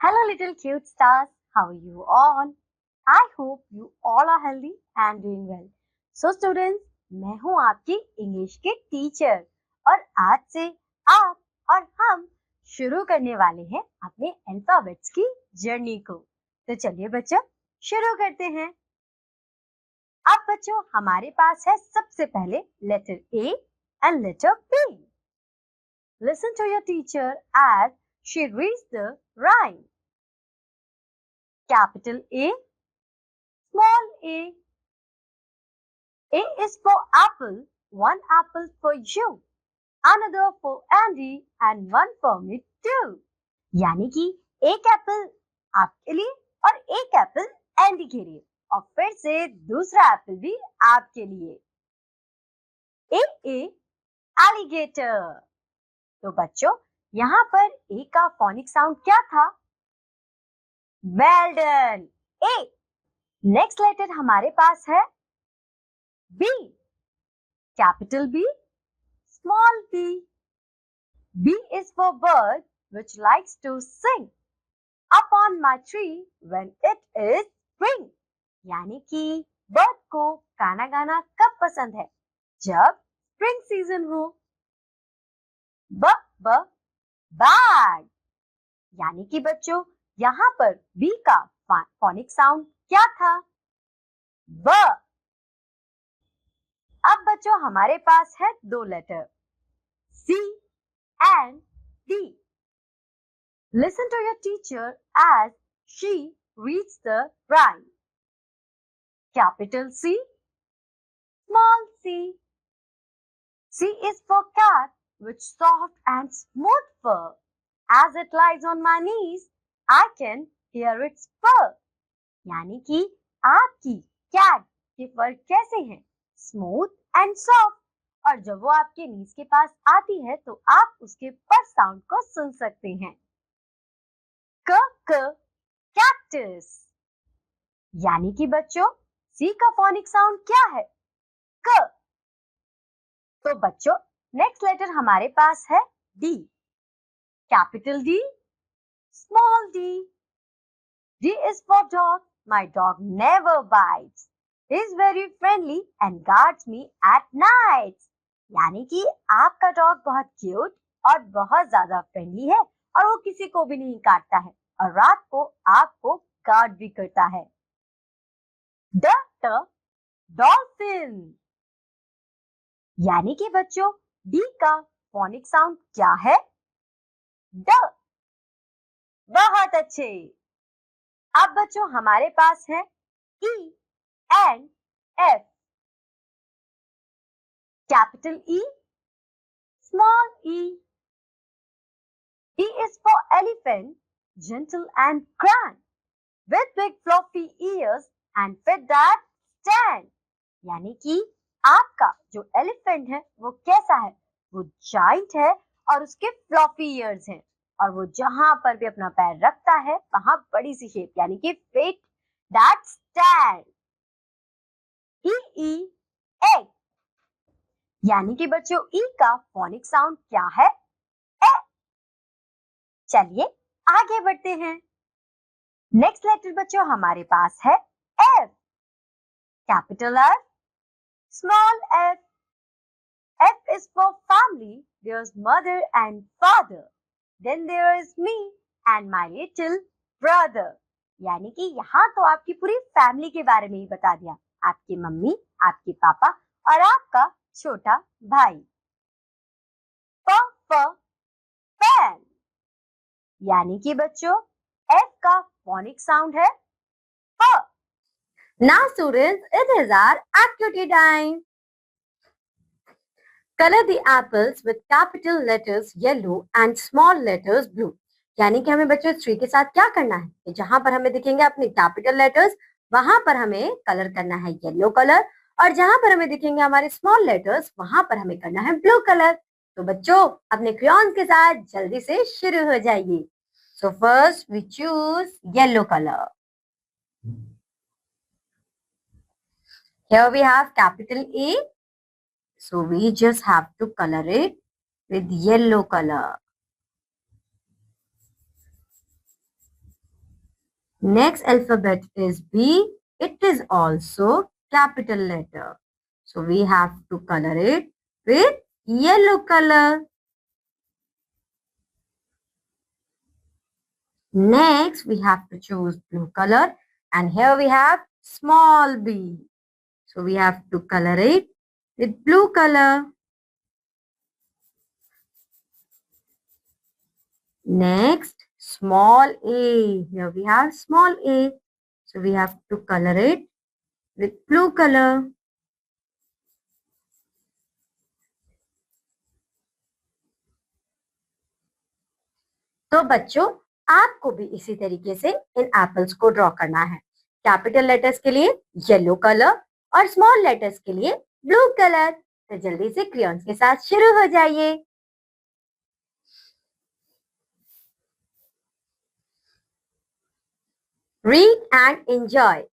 Hello, little cute stars. How are you all? I hope you all are healthy and doing well. So, students, मैं हूँ आपकी English के teacher और आज से आप और हम शुरू करने वाले हैं अपने अल्फाबेट्स की जर्नी को। तो चलिए बच्चों, शुरू करते हैं। अब बच्चों हमारे पास है सबसे पहले letter A and letter B. Listen to your teacher as she reads the rhyme. Capital A, small a. A is for apple, one apple for you, another for Andy and one for me too. यानी कि एक Apple आपके लिए और एक Apple Andy के लिए और फिर से दूसरा एप्पल भी आपके लिए। ए एलिगेटर। तो बच्चों यहाँ पर ए का फोनिक साउंड क्या था? वेल डन, ए। नेक्स्ट लेटर हमारे पास है B. Capital B, small b. B is for bird which likes to sing up on my tree when it is spring. यानी कि बर्ड को गाना गाना कब पसंद है? जब स्प्रिंग सीजन हो। ब बैग। यानी कि बच्चों यहाँ पर B का फोनिक साउंड क्या था? ब। अब बच्चों हमारे पास है दो letter C and D. Listen to your teacher as she reads the rhyme. Capital C, small c. C is for cat with soft and smooth fur. As it lies on my knees, I can hear its purr. यानी कि आपकी cat के फर कैसे हैं? Smooth and soft, और जब वो आपके नीज के पास आती है तो आप उसके पर साउंड को सुन सकते हैं। क कैक्टस। यानी कि बच्चों सी का फोनिक साउंड क्या है? क। तो बच्चों नेक्स्ट लेटर हमारे पास है D. Capital D, small D. D is for dog. My dog never bites. He is very friendly and guards me at night. यानी कि आपका डॉग बहुत क्यूट और बहुत ज्यादा फ्रेंडली है और वो किसी को भी नहीं काटता है और रात को आपको गार्ड भी करता है। डॉल्फिन। यानी कि बच्चों डी का फोनिक साउंड क्या है? ड। बहुत अच्छे। अब बच्चों हमारे पास है E and F. Capital E, small e. E is for elephant, gentle and grand, with big fluffy ears and feet that stand. यानी कि आपका जो एलिफेंट है वो कैसा है? वो जाइंट है और उसके फ्लॉफी ईयर्स हैं और वो जहां पर भी अपना पैर रखता है वहां बड़ी सी शेप यानी कि feet that stand. E egg. यानी कि बच्चों ई का फोनिक साउंड क्या है? ए। चलिए आगे बढ़ते हैं। नेक्स्ट लेटर बच्चों हमारे पास है F. Capital F, small F. F is for family. There's mother and father. Then there is me and my little brother. यानी कि यहाँ तो आपकी पूरी फैमिली के बारे में ही बता दिया। आपकी मम्मी, आपके पापा और आपका छोटा भाई। फैन। यानी कि बच्चों F का फोनिक साउंड है फ। Now students, it is our activity time. Color the apples with capital letters yellow and small letters blue. यानी कि हमें बच्चों इस ट्री के साथ क्या करना है कि जहां पर हमें दिखेंगे अपने कैपिटल लेटर्स वहां पर हमें कलर करना है येलो कलर और जहां पर हमें दिखेंगे हमारे स्मॉल लेटर्स वहां पर हमें करना है ब्लू कलर। तो बच्चों अपने क्रेयॉन्स के साथ जल्दी से शुरू हो जाइए। So first we choose yellow colour. Here we have capital A. So we just have to color it with yellow color. Next alphabet is B. It is also capital letter. So we have to color it with yellow color. Next, we have to choose blue color. And here we have small b. So we have to color it with blue color. Next, small a. Here we have small a. So we have to color it with blue color. तो बच्चों आपको भी इसी तरीके से इन apples को draw करना है। कैपिटल लेटर्स के लिए येलो कलर और स्मॉल लेटर्स के लिए ब्लू कलर। तो जल्दी से क्रेयॉन्स के साथ शुरू हो जाइए। Read and enjoy.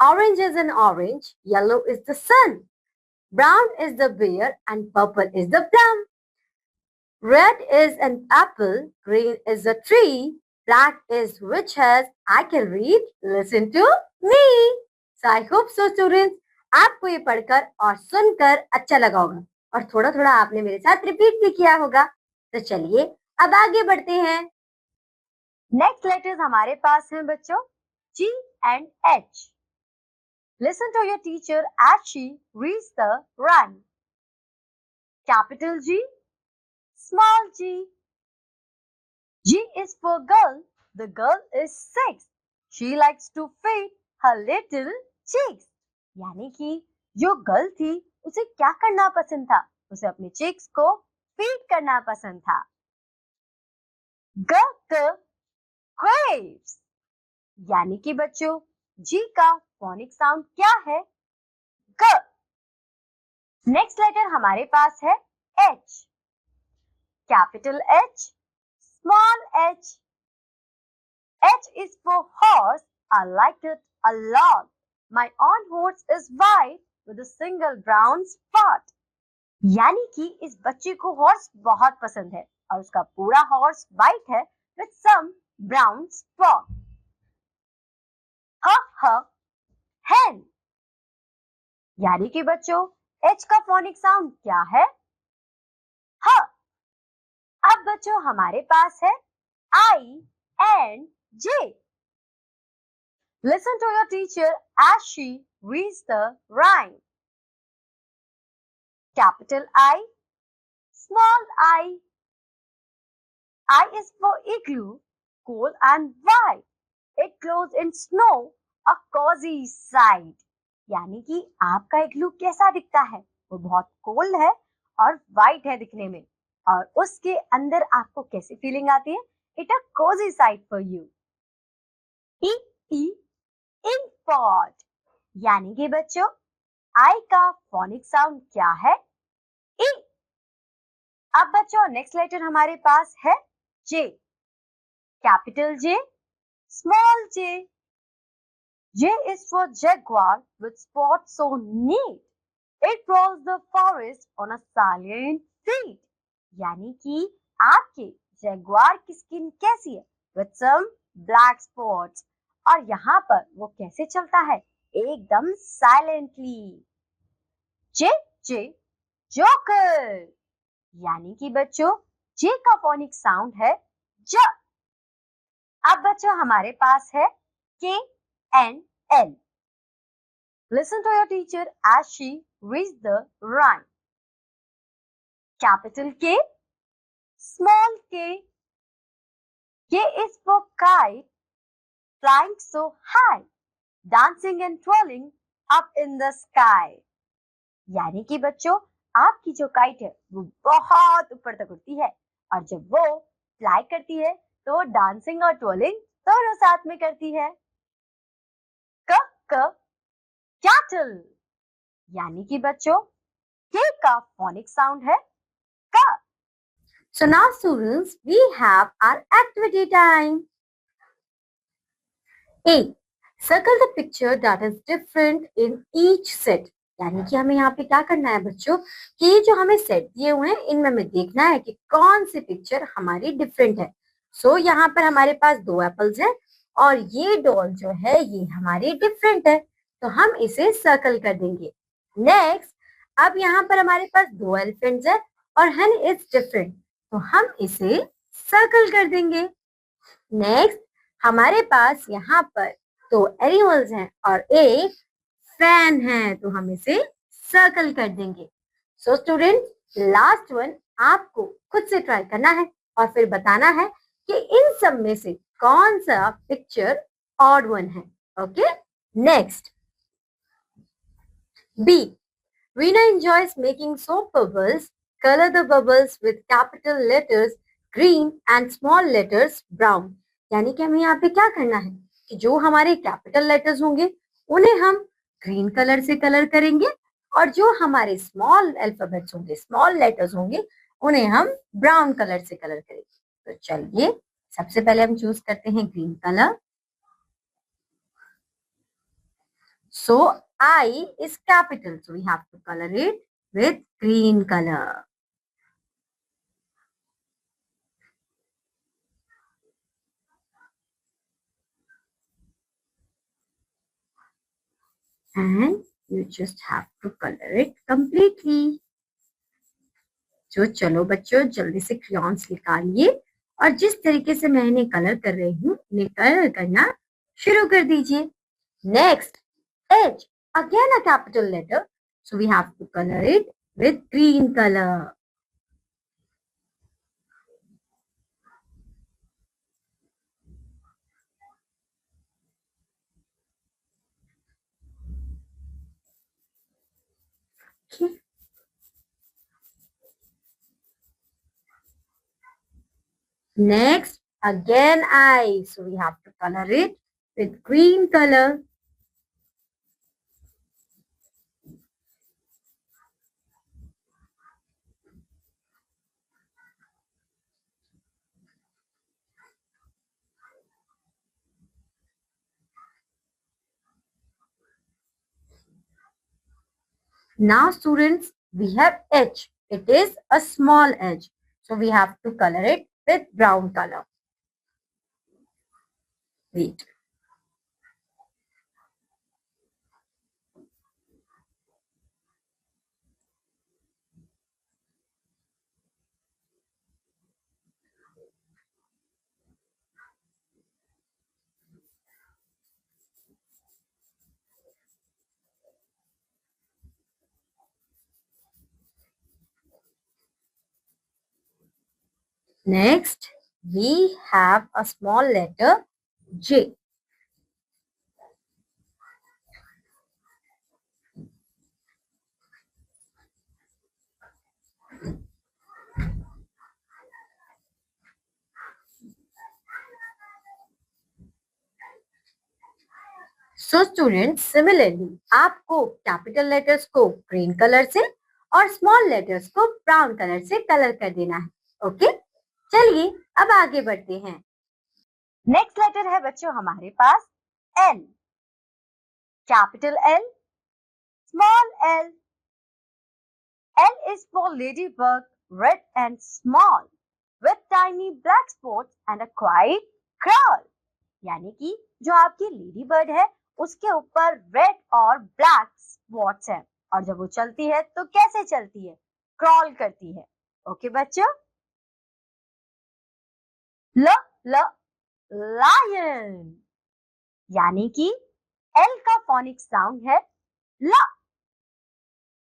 Orange is an orange, yellow is the sun, brown is the bear, and purple is the plum. Red is an apple, green is a tree, black is which has I can read, listen to me. So I hope so students, आपको ये पढ़कर और सुनकर अच्छा लगा होगा और थोड़ा थोड़ा आपने मेरे साथ रिपीट भी किया होगा। तो चलिए अब आगे बढ़ते हैं। नेक्स्ट लेटर्स हमारे पास हैं बच्चों G and H. Listen to your teacher as she reads the rhyme. Capital G, small g. G is for girl. The girl is 6. She likes to feed her little chicks. यानी कि जो girl थी उसे क्या करना पसंद था? उसे अपने चिक्स को फीड करना पसंद था। ग grapes. यानी कि बच्चों जी का फोनिक साउंड क्या है? ग। नेक्स्ट लेटर हमारे पास है H. Capital H, small h. H is for horse. I like it a lot. My own horse is white with a single brown spot. यानी कि इस बच्चे को हॉर्स बहुत पसंद है और उसका पूरा हॉर्स वाइट है with some brown spot. hen. यानी कि बच्चों H का फोनिक साउंड क्या है? ह। अब बच्चों हमारे पास है I and J. Listen to your teacher as she reads the rhyme. Capital I, small I. I is for igloo, cool and white. It glows in snow, a cozy sight. यानी कि आपका इग्लू कैसा दिखता है? वो बहुत कोल्ड है और वाइट है दिखने में और उसके अंदर आपको कैसी फीलिंग आती है? It a cosy sight for you. Ink pot. यानी कि बच्चों आई का फोनिक साउंड क्या है? ई। अब बच्चों नेक्स्ट लेटर हमारे पास है J. Capital J, small j. J is for jaguar with spots so neat. It prowls the forest on a salient feet. यानी कि आपके जगुआर की स्किन कैसी है? With some black spots. और यहाँ पर वो कैसे चलता है? एकदम साइलेंटली। जे जोकर। यानी कि बच्चों जे का फोनिक साउंड है ज। अब बच्चों हमारे पास है K and L. Listen to your teacher as she reads the rhyme. Capital K, small k. K is for kite, flying so high, dancing and twirling up in the sky. यानी कि बच्चों आपकी जो काइट है वो बहुत ऊपर तक उड़ती है और जब वो फ्लाई करती है तो डांसिंग और ट्विलिंग दोनों साथ में करती है। कैटल। यानी कि बच्चों के का फोनिक साउंड है क। So now students, we have our activity time. A. Circle the picture that is different in each set. यानी कि हमें यहाँ पे क्या करना है बच्चों कि ये जो हमें सेट दिए हुए हैं इनमें हमें देखना है कि कौन सी पिक्चर हमारी डिफरेंट है। सो यहाँ पर हमारे पास 2 एप्पल्स हैं और ये डॉल जो है ये हमारी डिफरेंट है, तो हम इसे सर्कल कर देंगे। नेक्स्ट, अब यहाँ पर हमारे पास दो एलिफेंट्स है और हन इज डिफरेंट, तो हम इसे सर्कल कर देंगे। नेक्स्ट, हमारे पास यहाँ पर दो एनिमल्स हैं और एक फैन है, तो हम इसे सर्कल कर देंगे। सो स्टूडेंट, लास्ट वन आपको खुद से ट्राई करना है और फिर बताना है कि इन सब में से कौन सा पिक्चर ऑड वन है। Okay, next, B, Rina enjoys making soap bubbles. Color the bubbles with capital letters green and small letters brown. यानी कि हमें यहाँ पे क्या करना है कि जो हमारे कैपिटल लेटर्स होंगे उन्हें हम ग्रीन कलर से कलर करेंगे और जो हमारे स्मॉल अल्फाबेट्स होंगे, स्मॉल लेटर्स होंगे, उन्हें हम ब्राउन कलर से कलर करेंगे। तो चलिए, सबसे पहले हम चूज करते हैं green colour. So I is capital, so we have to color it with green color. And you just have to color it completely. तो चलो बच्चों, जल्दी से क्रेयॉन्स निकालिए और जिस तरीके से मैं इन्हें कलर कर रही हूँ, इन्हें कलर करना शुरू कर दीजिए। Next, H, again a capital letter, so we have to color it with green color. Okay. Next, again I, so we have to color it with green color. Now students, we have H. It is a small H. So we have to color it with brown color. Wait. Next, we have a small letter J. So students, similarly, आपको capital letters को green colour से और small letters को brown colour से colour कर देना है। Okay, चलिए अब आगे बढ़ते हैं। नेक्स्ट लेटर है बच्चों हमारे पास L, capital L, small L. L is for ladybug, red and small, with tiny black spots and a quiet crawl. यानी कि जो आपकी लेडी बर्ड है उसके ऊपर रेड और ब्लैक स्पॉट्स हैं और जब वो चलती है तो कैसे चलती है? क्रॉल करती है। ओके बच्चों, ल ल लायन, यानी कि एल का फोनिक साउंड है ल।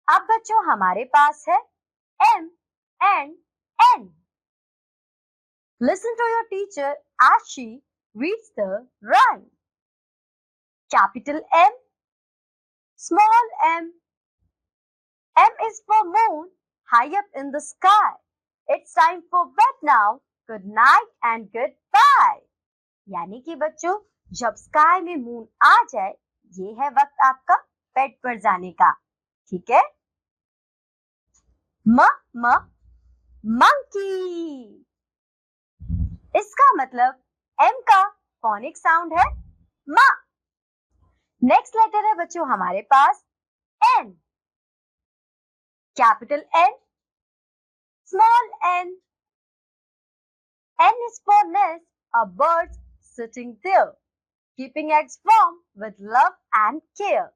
अब बच्चों हमारे पास है M and N. Listen to your teacher as she reads the rhyme. Capital M, small m. M is for moon, high up in the sky. It's time for bed now. Good night and goodbye. यानी कि बच्चों, जब sky में moon आ जाए, ये है वक्त आपका बेड पर जाने का। ठीक है? म म मंकी। इसका मतलब M का फोनिक साउंड है म। नेक्स्ट लेटर है बच्चों हमारे पास N, capital N, small n. N is for nest, a bird sitting there. keeping eggs warm with love and care.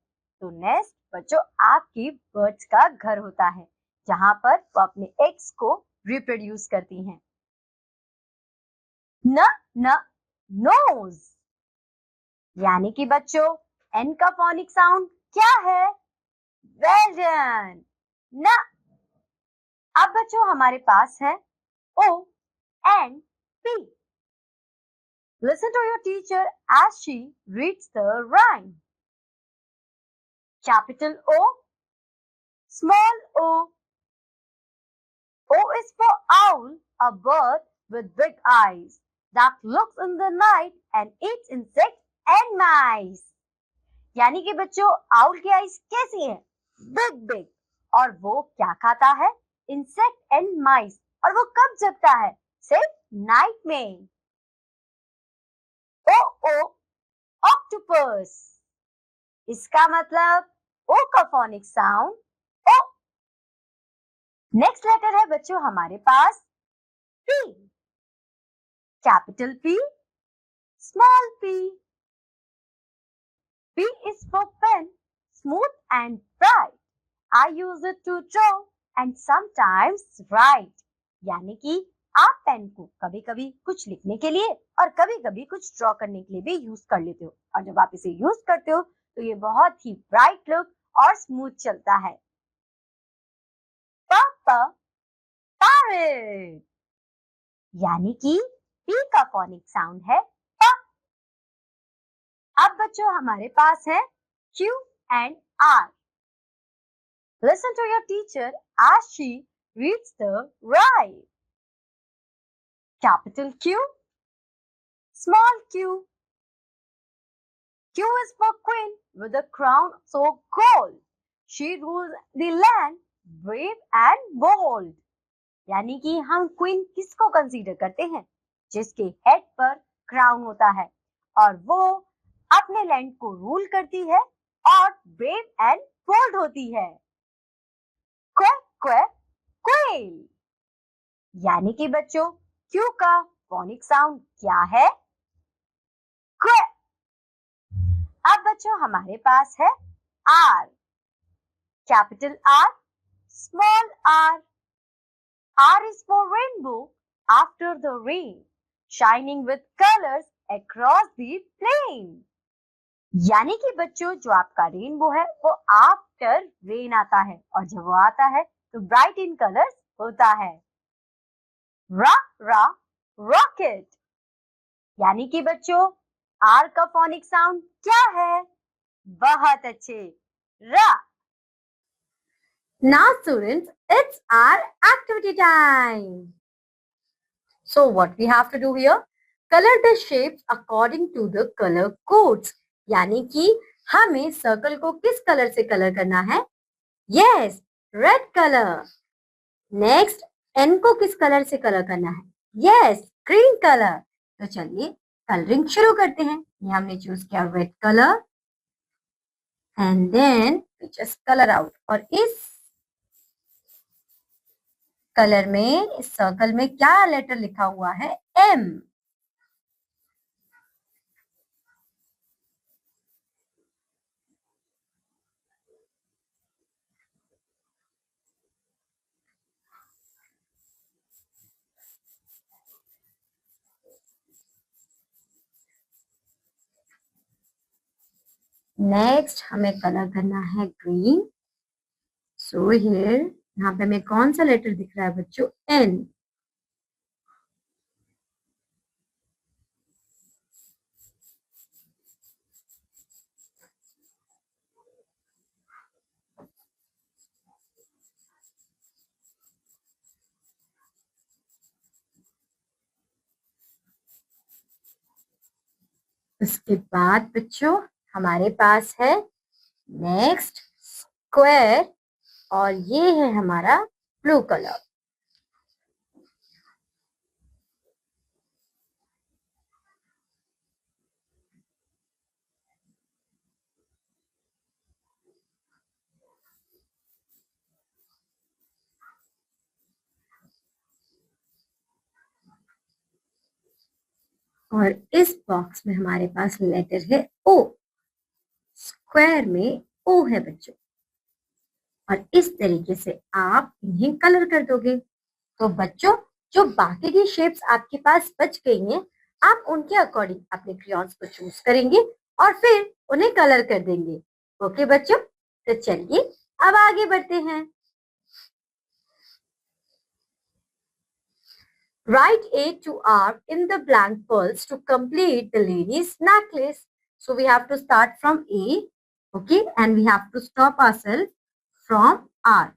तो नेस्ट बच्चों आपकी बर्ड्स का घर होता है जहां पर वो अपने एग्स को रिप्रोड्यूस करती हैं। न न नोज यानी कि बच्चों एन का फोनिक साउंड क्या है? वेल डन न। अब बच्चों हमारे पास है O and P. Listen to your teacher as she reads the rhyme. Capital O, small o. O is for owl, a bird with big eyes that looks in the night and eats insects and mice. यानी कि बच्चों owl की eyes कैसी हैं? Big big. और वो क्या खाता है? Insect and mice. और वो कब जगता है? सिर्फ नाइट में। O O octopus. इसका मतलब ओ का phonic sound O. Next letter है बच्चों हमारे पास P. Capital P, small P. P is for pen, smooth and bright. I use it to draw and sometimes write. यानी कि आप पेन को कभी कभी कुछ लिखने के लिए और कभी कभी कुछ ड्रॉ करने के लिए भी यूज कर लेते हो। और जब आप इसे यूज करते हो तो ये बहुत ही ब्राइट लुक और स्मूथ चलता है। पापा पैरेट यानी कि पी का फोनिक साउंड है प। अब बच्चों हमारे पास है Q and R. Listen to your teacher as she reads the rhyme. Capital Q, small q. Q is for queen with a crown so gold. She rules the land, brave and bold. यानी कि हम queen किसको consider करते हैं? जिसके head पर crown होता है और वो अपने लैंड को रूल करती है और ब्रेव एंड बोल्ड होती है। क्वैक क्वैक क्वेल यानी कि बच्चों क्यू का फोनिक साउंड क्या है? क्वैक। अब बच्चों हमारे पास है R. Capital R, small R. R is for rainbow after the rain, shining with colors across the plain. यानी कि बच्चों जो आपका रेनबो है वो आफ्टर रेन आता है और जब वो आता है तो ब्राइट इन कलर्स होता है। रा रा रॉकेट यानी कि बच्चों आर का फोनिक साउंड क्या है? बहुत अच्छे, रा। Now students, it's our activity time. So what we have to do here? Color the shapes according to the color codes. यानी कि हमें सर्कल को किस कलर से कलर करना है? Yes, red colour. Next N को किस कलर से कलर करना है? Yes, green colour. तो चलिए कलरिंग शुरू करते हैं। ये हमने चूज किया red colour and then just colour out. और इस कलर में, इस सर्कल में क्या लेटर लिखा हुआ है? एम। नेक्स्ट हमें कलर करना है ग्रीन। सो हियर यहाँ पे हमें कौन सा लेटर दिख रहा है बच्चों? एन। उसके बाद बच्चों हमारे पास है नेक्स्ट स्क्वायर और ये है हमारा ब्लू कलर। और इस बॉक्स में हमारे पास लेटर है ओ, स्क्वायर में ओ है बच्चों। और इस तरीके से आप इन्हें कलर कर दोगे। तो बच्चों, जो बाकी की शेप्स आपके पास बच गई हैं, आप उनके अकॉर्डिंग अपने क्रेयॉन्स को चूज करेंगे और फिर उन्हें कलर कर देंगे। ओके बच्चों, तो चलिए अब आगे बढ़ते हैं। Write A to R in the blank pearls to complete the lady's necklace. So we have to start from A, okay, and we have to stop ourselves from R.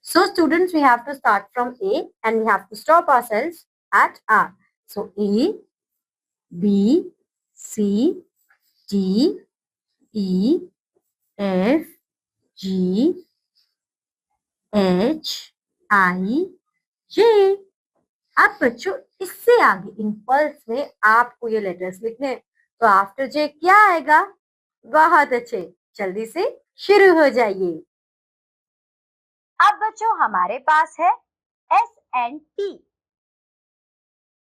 So students, we have to start from A and we have to stop ourselves at R. So A, B, C, D, E, F, G, H, I, J. अब बच्चों, इससे आगे इन pulse में आपको ये letters लिखने हैं। तो आफ्टर जे क्या आएगा? बहुत अच्छे, जल्दी से शुरू हो जाइए। अब बच्चों हमारे पास है S and T.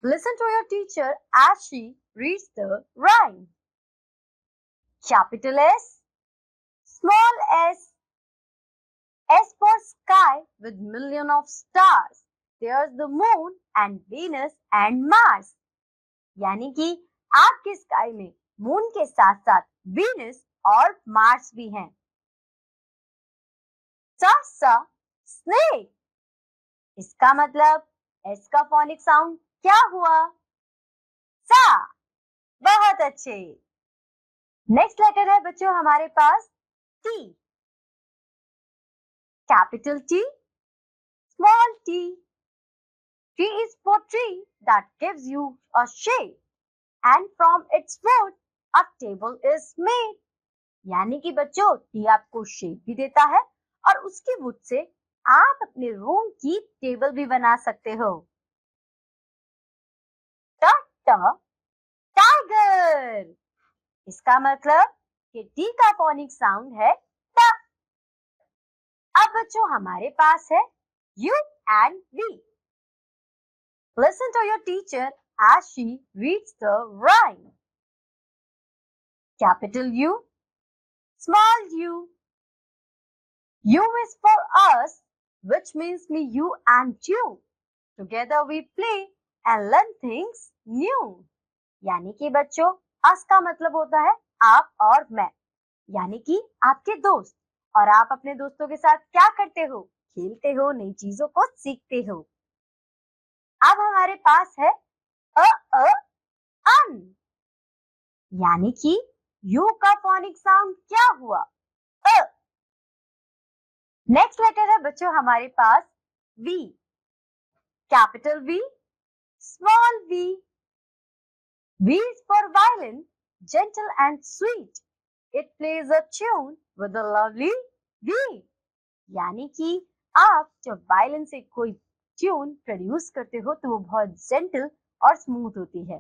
Listen to your teacher as she reads the rhyme. Capital S, small s, S for sky with million of stars. There's the moon and Venus and Mars. यानी कि आपके स्काई में moon के साथ साथ Venus और Mars भी हैं। सा स्नेक, इसका मतलब एस का फोनिक साउंड क्या हुआ? सा। बहुत अच्छे। नेक्स्ट लेटर है बच्चों हमारे पास T. Capital T, small T. T is for tree that gives you a shade, and from its wood a table is made. यानी कि बच्चों टी आपको शेड भी देता है और उसकी वुड से आप अपने रूम की टेबल भी बना सकते हो। टाइगर, इसका मतलब कि टी का फोनिक साउंड है ट। अब बच्चों हमारे पास है U and V. Listen to your teacher as she reads the rhyme. Capital U, small u. U is for us, which means me, you and you. Together we play and learn things new. यानी कि बच्चों अस का मतलब होता है आप और मैं, यानी कि आपके दोस्त, और आप अपने दोस्तों के साथ क्या करते हो? खेलते हो, नई चीजों को सीखते हो। अब हमारे पास है अन, यानी कि यू का फोनिक साउंड क्या हुआ? अ। नेक्स्ट लेटर है बच्चों हमारे पास V. Capital V, small V. V is for violin, gentle and sweet. It plays a tune with a lovely V. यानी कि आप जब वायलिन से कोई ट्यून प्रोड्यूस करते हो तो वो बहुत जेंटल और स्मूथ होती है।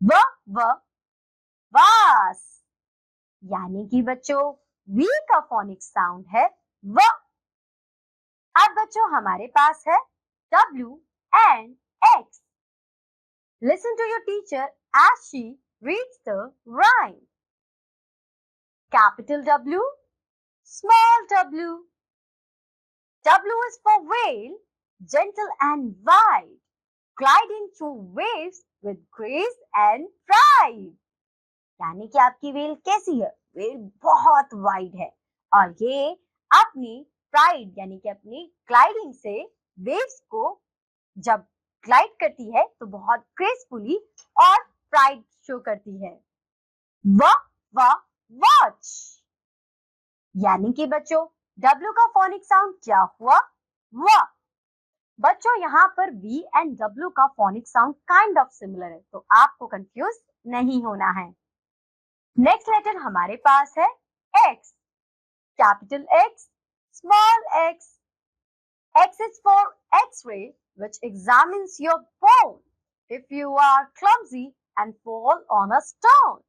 व वास, यानी कि बच्चों वी का फोनिक साउंड है व। अब बच्चों हमारे पास है W and X. Listen to your teacher as she reads the rhyme. Capital W, small w. W is for whale, gentle and wide, gliding through waves with grace and pride. यानी कि आपकी वेल कैसी है? Well बहुत wide है और ये अपनी प्राइड यानी कि अपनी ग्लाइडिंग से वेव्स को जब ग्लाइड करती है तो बहुत ग्रेसफुली और प्राइड शो करती है। वॉच, यानी कि बच्चों W का फोनिक साउंड क्या हुआ? व। बच्चों यहाँ पर V एंड W का phonic sound kind of similar है, तो आपको कंफ्यूज नहीं होना है। नेक्स्ट लेटर हमारे पास है X। Capital X, small x. X is for X-ray, which examines your bone if you are clumsy and fall on a stone.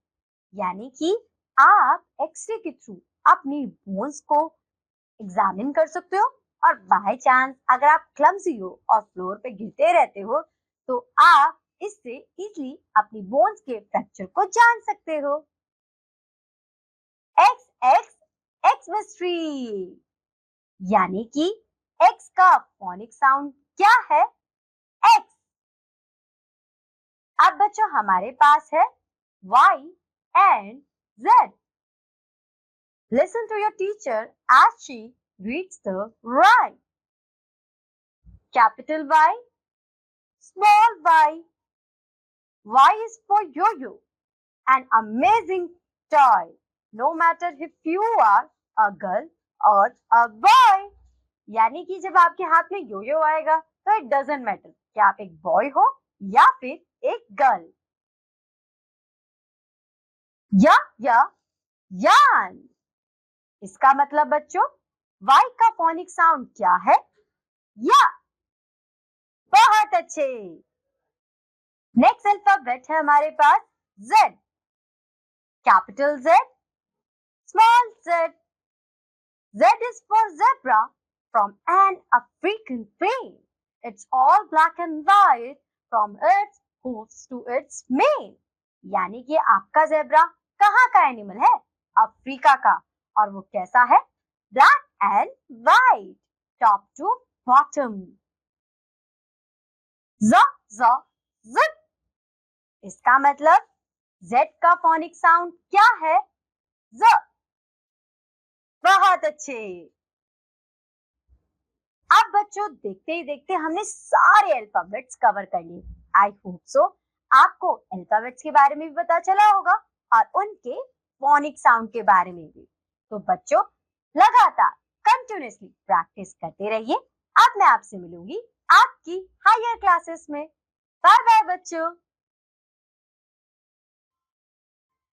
यानी कि आप एक्सरे के थ्रू अपनी बोन्स को एग्जामिन कर सकते हो और बाय चांस अगर आप क्लमजी हो और फ्लोर पे गिरते रहते हो तो आप इससे इजीली अपनी बोन्स के फ्रैक्चर को जान सकते हो। एक्स एक्स एक्समेस्ट्री यानी कि एक्स का फोनिक साउंड क्या है? एक्स। अब बच्चों हमारे पास है Y and Z. Listen to your teacher as she reads the rhyme. Capital Y, small y. Y is for yo-yo, an amazing toy. No matter if you are a girl or a boy. यानी कि जब आपके हाथ में yo-yo आएगा तो it doesn't matter कि आप एक बॉय हो या फिर एक गर्ल। या यान। इसका मतलब बच्चों Y का फोनिक साउंड क्या है? या। बहुत अच्छे। नेक्स्ट अल्फाबेट है हमारे पास Z. Capital Z, small z. Z is for zebra from an African plain. It's all black and white from its hooves to its mane. यानी कि आपका ज़ेब्रा कहाँ का एनिमल है? अफ्रीका का। और वो कैसा है? Black and white, top to bottom. ज़। इसका मतलब Z का फोनिक साउंड क्या है? ज़। बहुत अच्छे। अब बच्चों देखते ही देखते हमने सारे अल्फाबेट्स कवर कर लिए। आई होप सो आपको अल्फाबेट्स के बारे में भी पता चला होगा और उनके फोनिक साउंड के बारे में भी। तो बच्चों लगातार कंटिन्यूअसली प्रैक्टिस करते रहिए। अब मैं आपसे मिलूंगी आपकी हायर क्लासेस में। बाय बाय बच्चों।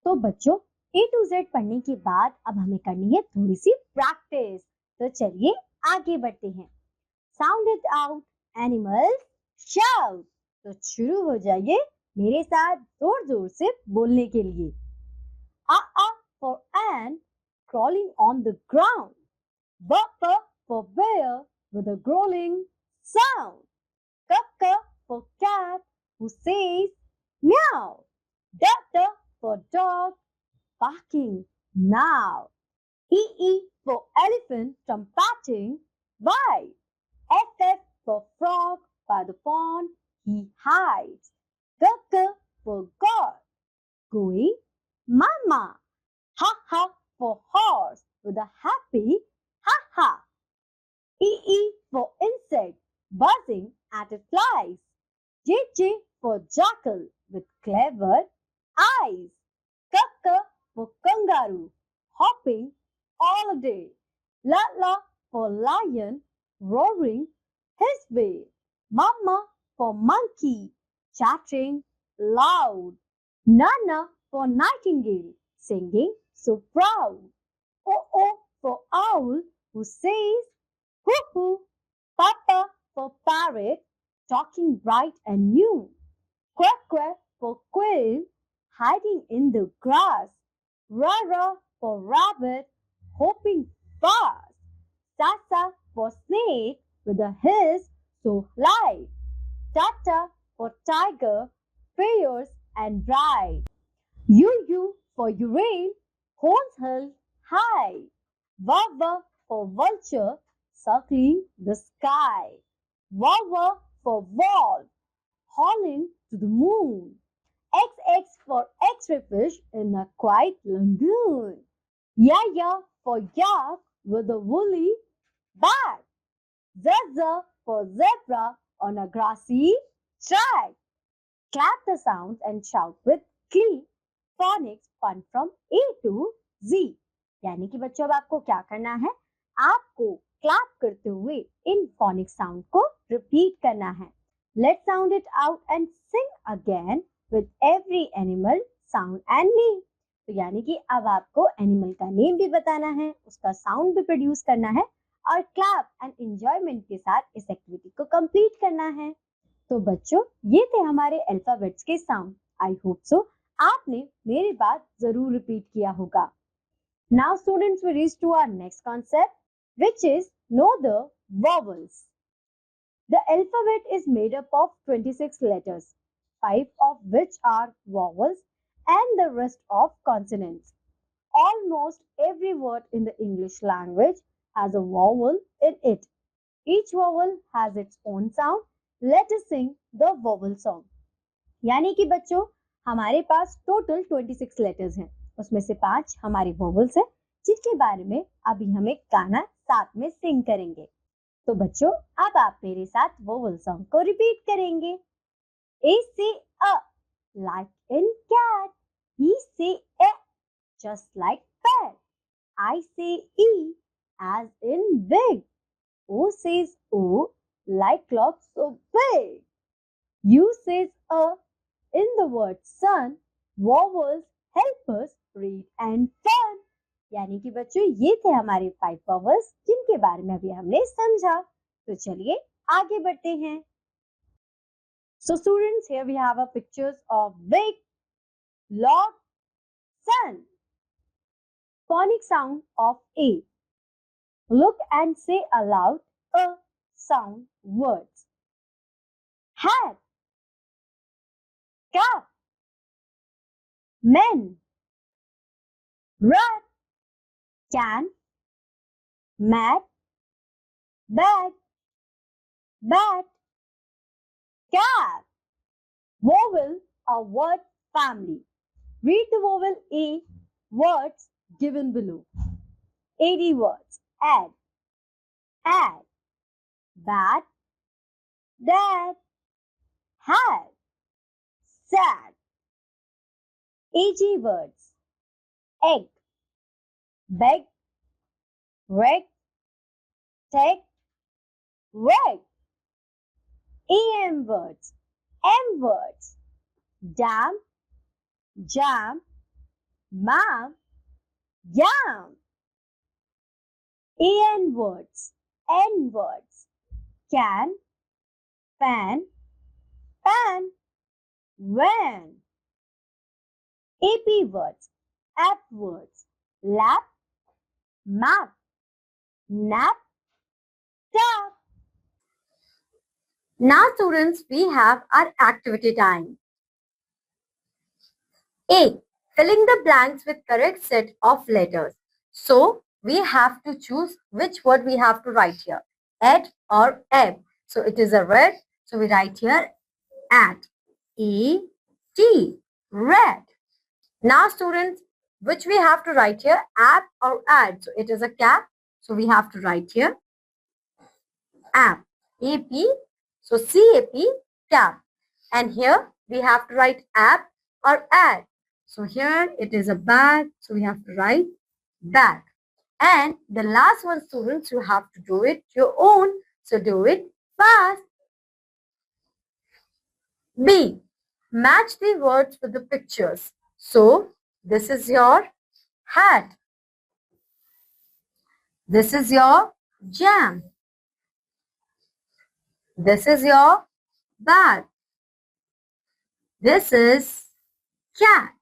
तो बच्चों A to Z पढ़ने के बाद अब हमें करनी है थोड़ी सी प्रैक्टिस। तो चलिए आगे बढ़ते हैं। Sound it out, animals, shout. तो शुरू हो जाइए मेरे साथ जोर जोर से बोलने के लिए। A for ant crawling on the ground. B for bear with a growling sound. K for cat who says meow. D for dog barking now. E for elephant trumpeting why. F for frog by the pond he hides. G for God going mama. H for horse with a happy ha ha. E for insect buzzing at its flies. J for jackal with clever eyes. K for kangaroo hopping all day. La for lion roaring his way. Mama for monkey chattering loud. Nana for nightingale singing so proud. O for owl who says hoo hoo. Papa for parrot talking bright and new. Quack for quail hiding in the grass. Rara for rabbit hopping fast. Sasa for snake with a hiss so light. Tata for tiger fierce and bright. U for ural horns held high. Wawa for vulture circling the sky. Wawa for wolf hauling to the moon. XX for X-ray fish in a quiet lagoon. Ya for yak with a woolly back. Zezza for zebra on a grassy track. Clap the sounds and shout with glee. Phonics fun from A to Z. यानी कि बच्चों अब आपको क्या करना है? आपको clap करते हुए इन phonic साउंड को रिपीट करना है। Let's sound it out and sing again with every animal, sound and name. तो यानी कि अब आपको एनिमल का नेम भी बताना है, उसका साउंड भी प्रोड्यूस करना है और क्लैप एंड एंजॉयमेंट के साथ इस एक्टिविटी को कंप्लीट करना है। तो बच्चों ये थे हमारे अल्फाबेट्स के साउंड। आई होप सो आपने मेरी बात जरूर रिपीट किया होगा। Now students, we reach to our next concept, which is know the Vowels. The alphabet is made up of 26 letters, 5 of which are vowels and the rest of consonants. Almost every word in the English language has a vowel in it. Each vowel has its own sound. Let us sing the vowel song. यानी कि बच्चों हमारे पास total 26 letters हैं, उसमें से 5 हमारे vowels हैं जिनके बारे में अभी हम एक गाना साथ में सिंग करेंगे। तो बच्चों अब आप मेरे साथ वोवल सॉन्ग को रिपीट करेंगे। A से a like in cat, E से e just like pet, I say E as in big, O says O like clock so big, U says a in the word sun, vowels help us read and fun. यानी कि बच्चों ये थे हमारे 5 vowels जिनके बारे में अभी हमने समझा। तो चलिए आगे बढ़ते हैं। So students, here we have a pictures of big, long, sun. Phonic sound of A. Look and say aloud a sound words. Hat, cap, men, rat, can, mat, bat, bat, cat. Vowel or word family. Read the vowel A words given below. AD words. Add, bat, dad, had, sad. AG words. Egg, beg, reg, teg, reg. AM words. M words. Dam, jam, mam, yam. AN words. N words. Can, fan, pan, van. AP words. App words. Lap, map, nap, tap. Now students, we have our activity time. A. Filling the blanks with correct set of letters. So we have to choose which word we have to write here. At or ebb. So it is a red. So we write here at. E-T. Red. Now students, which we have to write here? App or add. So it is a cap. So we have to write here app. A-P. So C-A-P. Cap. And here we have to write app or add. So here it is a bag. So we have to write bag. And the last one, students, you have to do it your own. So do it fast. B. Match the words with the pictures. So this is your hat. This is your jam. This is your bag. This is cat.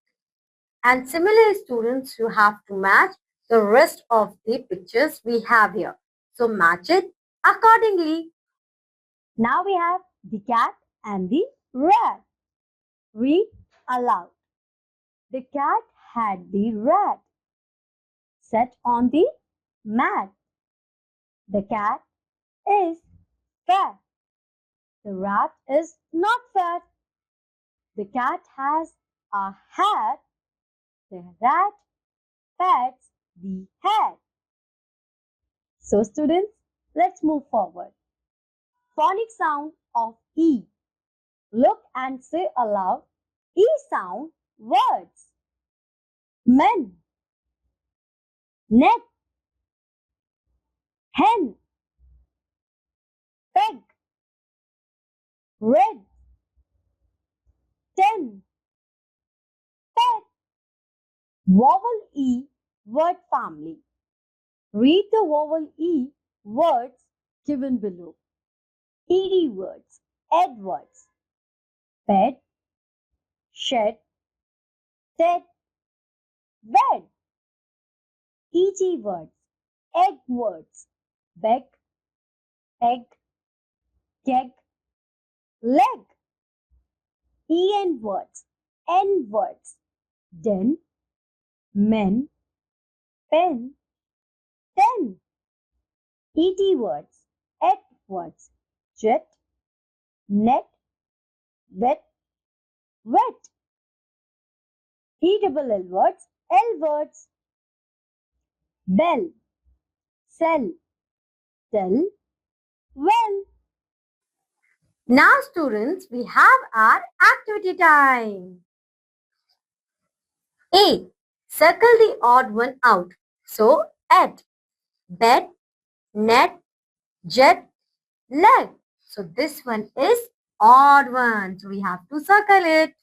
And similarly, students, you have to match the rest of the pictures we have here. So match it accordingly. Now we have the cat and the rat. Read aloud. The cat had the rat set on the mat. The cat is fat. The rat is not fat. The cat has a hat. The rat pets the hat. So students, let's move forward. Phonic sound of E. Look and say aloud E sound words. Men, net, hen, peg, red, ten, pet. Vowel E word family. Read the vowel E words given below. ED words, ed words. Bed, shed, ted, bed. EG words, egg words. Beg, egg, keg, leg. En words, N words, den, men, pen, ten. Et words, et words, jet, net, wet, wet. ELL words, L words, bell, sell, tell, well. Now students, we have our activity time. A. Circle the odd one out. So, at, bed, net, jet, leg. So, this one is odd one. So, we have to circle it.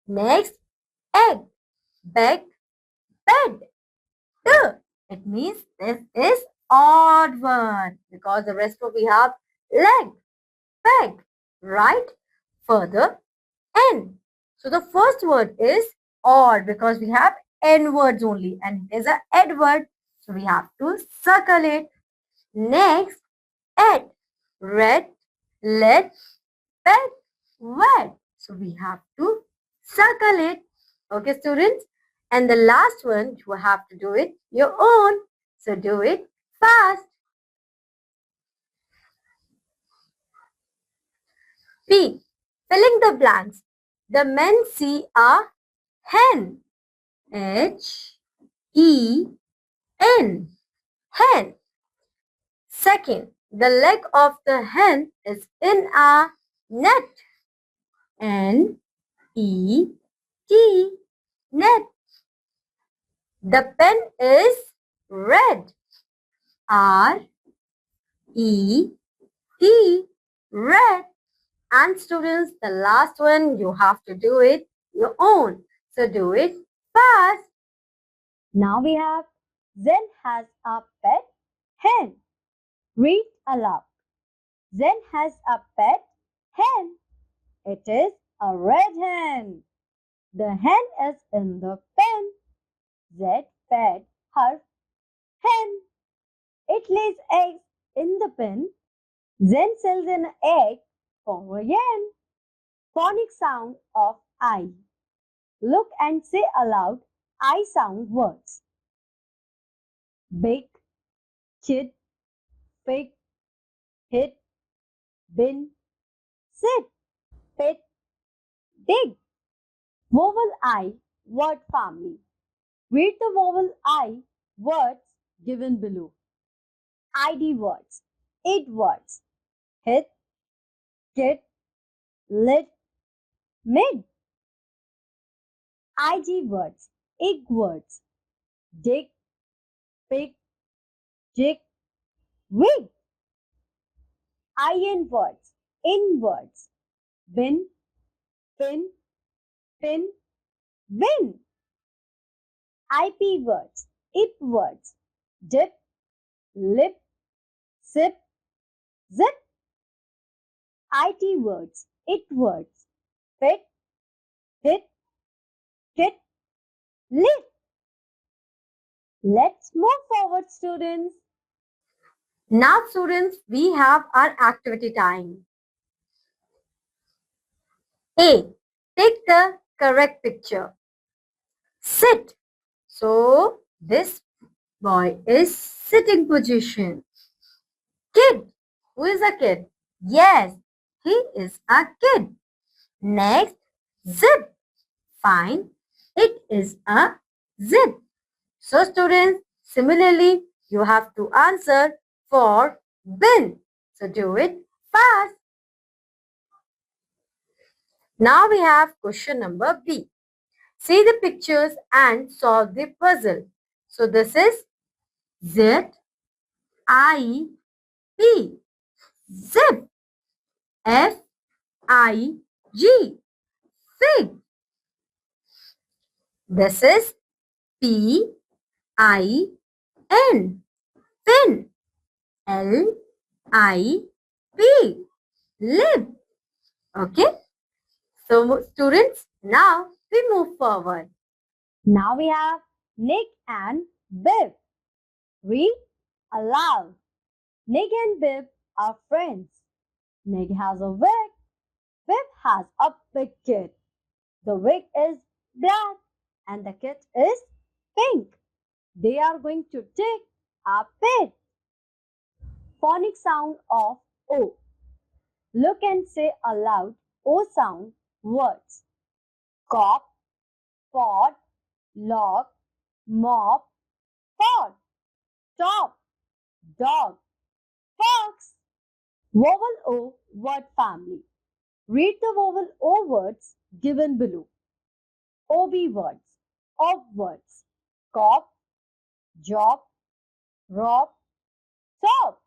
Next, egg, beg, bed. It means this is odd one because the rest of we have leg, beg, right? Further, N. So the first word is odd because we have N words only and it is a ed word. So we have to circle it. Next, ed, red, lead, pet, wet. So we have to circle it. Okay, students? And the last one, you have to do it your own. So do it fast. P. Filling the blanks. The men see a hen. H-E-N. Hen. Second, the leg of the hen is in a net. N-E-T. Net. The pen is red. R-E-D. Red. And students, the last one, you have to do it your own. So do it fast. Now we have Zen has a pet hen. Read aloud. Zen has a pet hen. It is a red hen. The hen is in the pen. Z fed her hen. It lays eggs in the pen. Zen sells an egg for a yen. Phonic sound of I. Look and say aloud I sound words. Big, kid, pig, hit, bin, sit, pit, dig. Vowel I word family. Read the vowel I words given below. ID words, id words, hit, kid, lid, mid. IG words, ig words, dig, pig, jig, wig. IN words, in words, bin, pin, pin, win. IP words, ip words, dip, lip, sip, zip. IT words, it words, fit, hit, kit, lit. Let's move forward, students. Now students, we have our activity time. A. Take the correct picture. Sit. So this boy is sitting position. Kid. Who is a kid? Yes, he is a kid. Next, zip. Fine. It is a zip. So students, similarly, you have to answer for bin. So do it fast. Now we have question number B. See the pictures and solve the puzzle. So this is Z-I-P. Zip. F-I-G. Fig. This is P-I-N. Pin. L-I-P. Lib. Okay. So students, now we move forward. Now we have Nick and Bib. Read aloud. Nick and Bib are friends. Meg has a wig. Viv has a big kit. The wig is black and the kit is pink. They are going to take a pit. Phonic sound of O. Look and say aloud O sound words. Cop, pot, log, mop, pot, top, dog, fox. Vowel O word family. Read the vowel O words given below. OB words, OB words, cop, job, rob, top.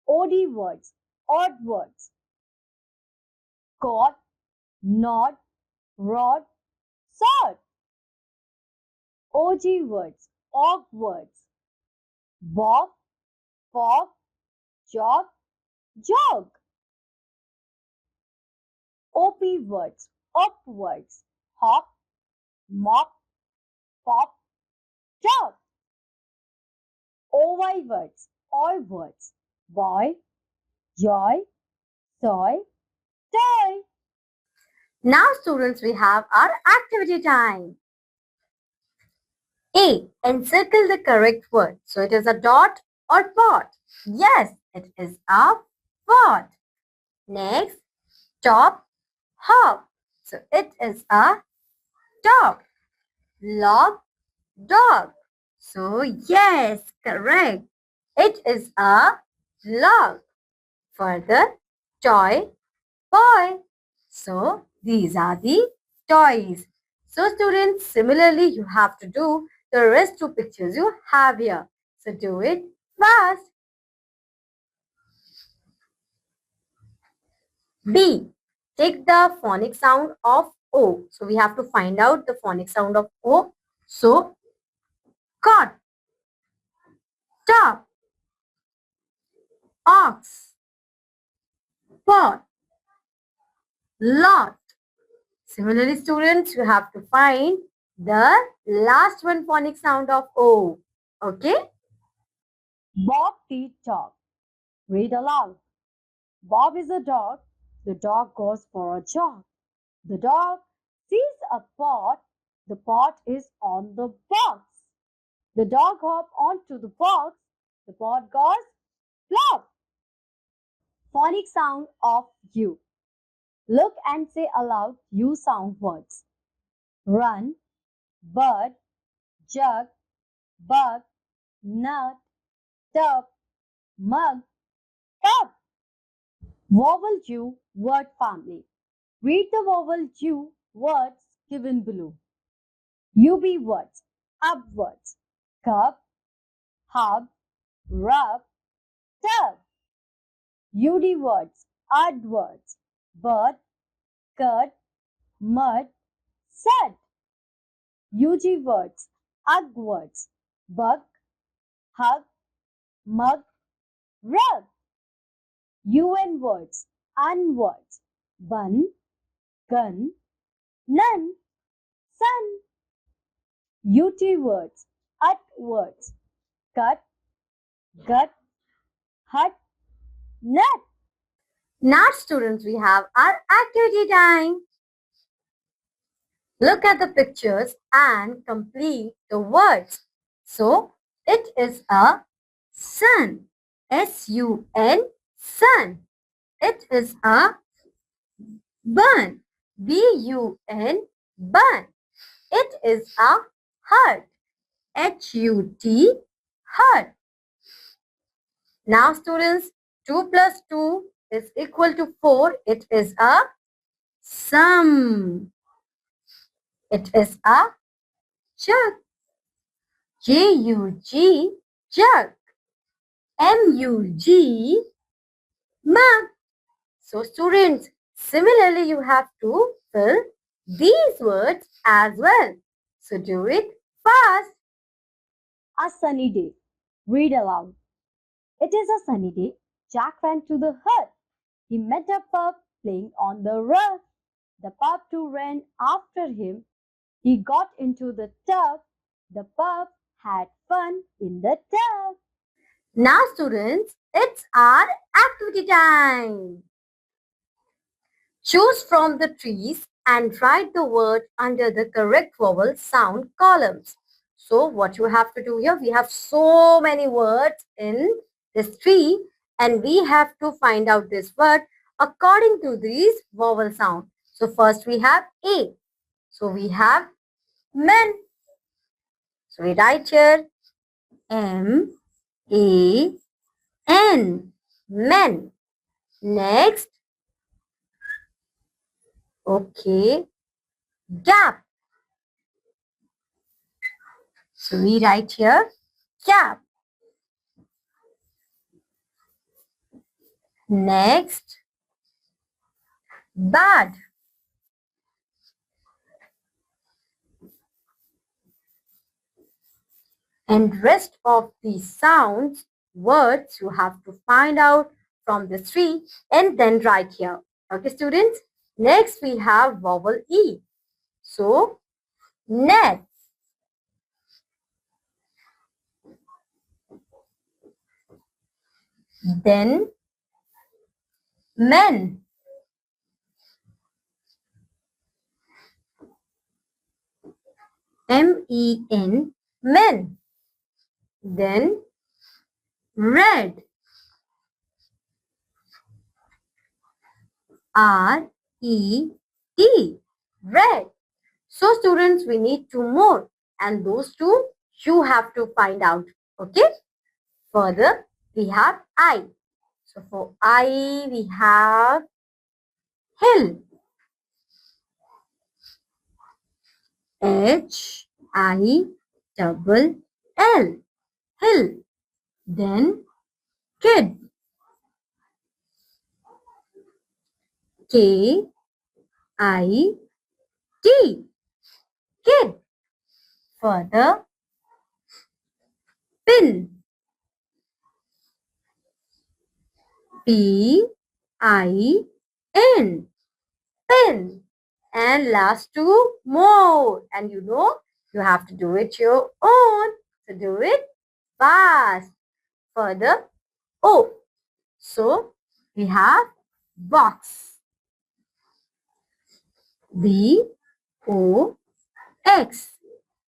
OD words, odd words, caught, not, rod, sod. OG words, og words, bob, pop, job, jog. OP words, op words, hop, mop, pop, top. OY words, oi words, boy, joy, soy, toy. Now, students, we have our activity time. A. Encircle the correct word. So it is a dot or pot. Yes, it is a pot. Next, top, hop. So it is a top. Log, dog. So yes, correct. It is a log. Further, toy, boy. So these are the toys. So students, similarly, you have to do the rest two pictures you have here. So do it fast. B. Take the phonic sound of O. So we have to find out the phonic sound of O. So cot, top, ox, pot, lot. Similarly, students, you have to find the last one phonic sound of O. Okay? Bob the dog. Read aloud. Bob is a dog. The dog goes for a jog. The dog sees a pot. The pot is on the box. The dog hops onto the box. The pot goes flop. Phonic sound of U. Look and say aloud U sound words. Run, bird, jug, bug, nut, tub, mug, cup. Vowel U word family. Read the vowel U words given below. UB words, up words, cup, hub, rub, tub. UD words, odd words, bird, curd, mud, sud. UG words, ugg words, bug, hug, mug, rug. UN words, un words, bun, gun, none, sun. UT words, ut words, cut, gut, hut, nut. Now, students, we have our activity time. Look at the pictures and complete the words. So, it is a sun. S-U-N, sun. It is a bun. B-U-N, bun. It is a hut. H-U-T, hut. Now, students, 2 plus 2 is equal to 4. It is a sum. It is a jug. J-U-G, jug. M-U-G, mug. So students, similarly you have to fill these words as well. So do it fast. A sunny day. Read aloud. It is a sunny day. Jack ran to the hut. He met a pup playing on the rug. The pup too ran after him. He got into the tub. The pup had fun in the tub. Now students, it's our activity time. Choose from the trees and write the word under the correct vowel sound columns. So what you have to do here, we have so many words in this tree and we have to find out this word according to these vowel sound. So first we have A. So we have men. So we write here M A N, men. Next, okay, gap. So we write here gap. Next, bad. And rest of these sounds, words you have to find out from the tree and then write here. Okay, students? Next, we have vowel E. So, net. Then, men. M-E-N, men. Then, red. R-E-D, red. So students, we need two more and those two you have to find out. Okay. Further, we have I. So for I, we have hill. H-I-double-L, hill. Then kid. K-I-D, kid. Further, pin. P-I-N, pin. And last two more. And you know, you have to do it your own. So do it fast. Further, O. So we have box. B-O-X,